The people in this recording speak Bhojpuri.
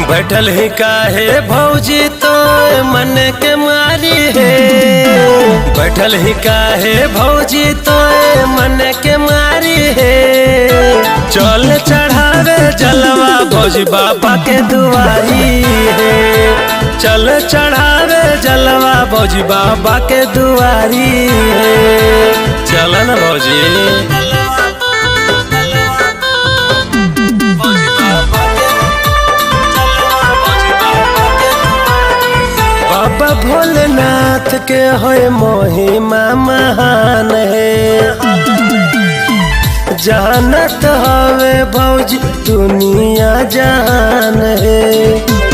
बैठल ही काहे भौजी तो मन के मारी है। बैठल ही काहे भौजी तो मन के मारी है। चल चढ़ावे जलवा भौजी बाबा के दुआरी है। चल चढ़ावे जलवा भौजी बाबा के दुआरी है। चल न भौजी। बाबा भोलेनाथ के होए महिमा महान है। जानत हवे भौजी दुनिया जहान है।